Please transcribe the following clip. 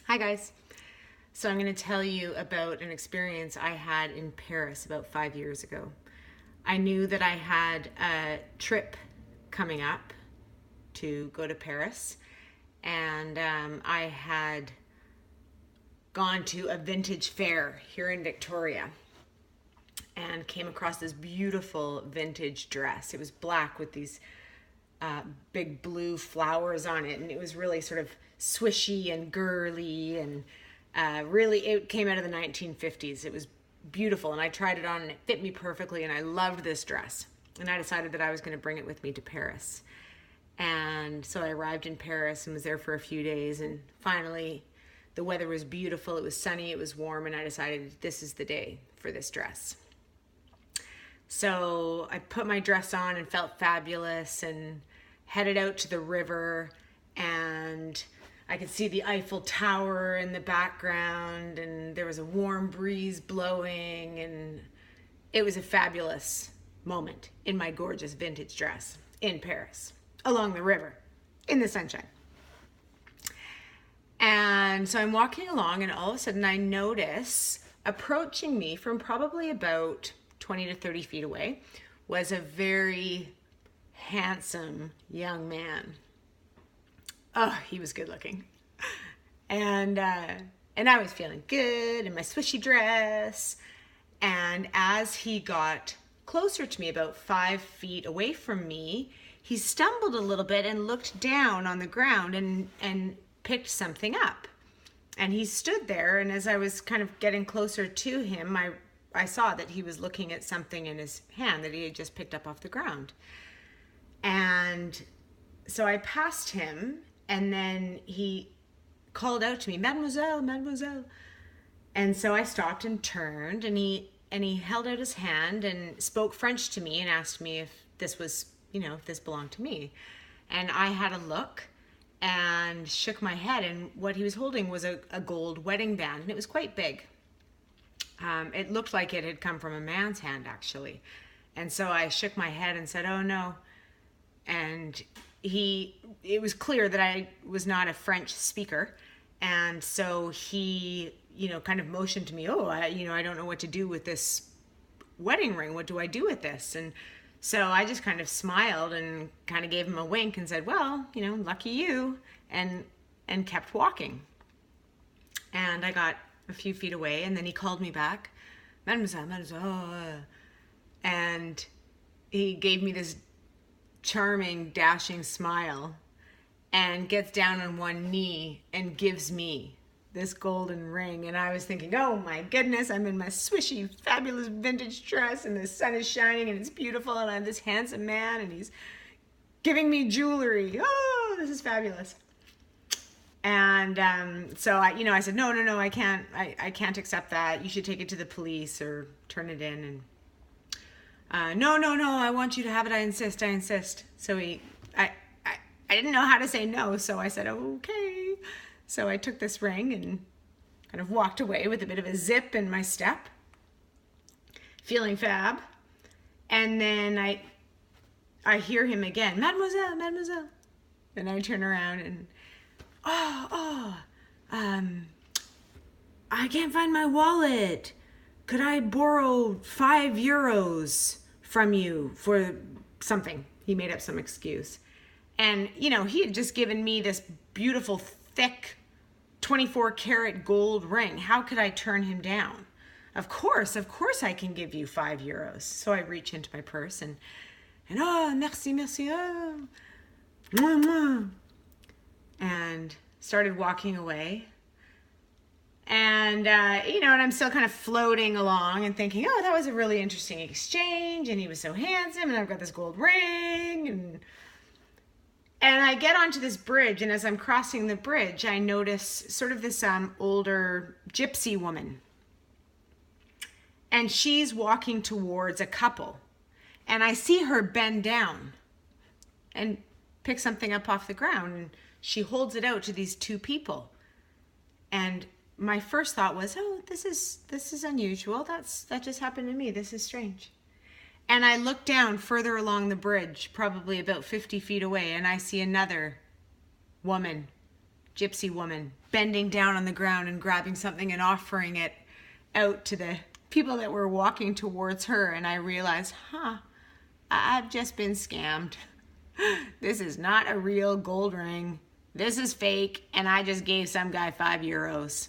Hi guys. So I'm going to tell you about an experience I had in Paris about 5 years ago. I knew that I had a trip coming up to go to Paris, and I had gone to a vintage fair here in Victoria and came across this beautiful vintage dress. It was black with these big blue flowers on it, and it was really sort of swishy and girly, and really it came out of the 1950s. It was beautiful, and I tried it on and it fit me perfectly, and I loved this dress, and I decided that I was going to bring it with me to Paris. And so I arrived in Paris and was there for a few days, and finally the weather was beautiful. It was sunny, it was warm, and I decided this is the day for this dress. So I put my dress on and felt fabulous and headed out to the river, and I could see the Eiffel Tower in the background, and there was a warm breeze blowing, and it was a fabulous moment in my gorgeous vintage dress in Paris, along the river, in the sunshine. And so I'm walking along, and all of a sudden I notice approaching me from probably about 20 to 30 feet away was a very handsome young man. Oh, he was good looking. And I was feeling good in my swishy dress. And as he got closer to me, about 5 feet away from me, he stumbled a little bit and looked down on the ground and picked something up. And he stood there, and as I was kind of getting closer to him, I saw that he was looking at something in his hand that he had just picked up off the ground. And so I passed him, and then he called out to me, "Mademoiselle, mademoiselle." And so I stopped and turned, and he held out his hand and spoke French to me and asked me if this was, if this belonged to me. And I had a look and shook my head, and what he was holding was a gold wedding band, and it was quite big. It looked like it had come from a man's hand, actually. And so I shook my head and said, "Oh no." And it was clear that I was not a French speaker. And so he, kind of motioned to me, "Oh, I don't know what to do with this wedding ring. What do I do with this?" And so I just kind of smiled and kind of gave him a wink and said, "Well, lucky you," and kept walking. And I got a few feet away, and then he called me back, "Mademoiselle, mademoiselle," and he gave me this charming, dashing smile and gets down on one knee and gives me this golden ring. And I was thinking, oh my goodness, I'm in my swishy, fabulous vintage dress, and the sun is shining and it's beautiful, and I have this handsome man and he's giving me jewelry. Oh, this is fabulous. And so I said, no, I can't accept that. You should take it to the police or turn it in. And no, I want you to have it. I insist. So I didn't know how to say no, so I said, okay. So I took this ring and kind of walked away with a bit of a zip in my step, feeling fab. And then I hear him again, "Mademoiselle, mademoiselle." And I turn around and, I can't find my wallet. Could I borrow €5 from you for something? He made up some excuse. And, he had just given me this beautiful, thick, 24 karat gold ring. How could I turn him down? Of course I can give you €5. So I reach into my purse and oh, merci, oh, mwah, mwah, and started walking away. And, and I'm still kind of floating along and thinking, oh, that was a really interesting exchange, and he was so handsome, and I've got this gold ring, and I get onto this bridge, and as I'm crossing the bridge, I notice sort of this older gypsy woman, and she's walking towards a couple, and I see her bend down and pick something up off the ground, and she holds it out to these two people, and my first thought was, oh, this is unusual. That just happened to me. This is strange. And I look down further along the bridge, probably about 50 feet away, and I see another woman gypsy woman bending down on the ground and grabbing something and offering it out to the people that were walking towards her. And I realized, I've just been scammed. This is not a real gold ring. This is fake, and I just gave some guy €5.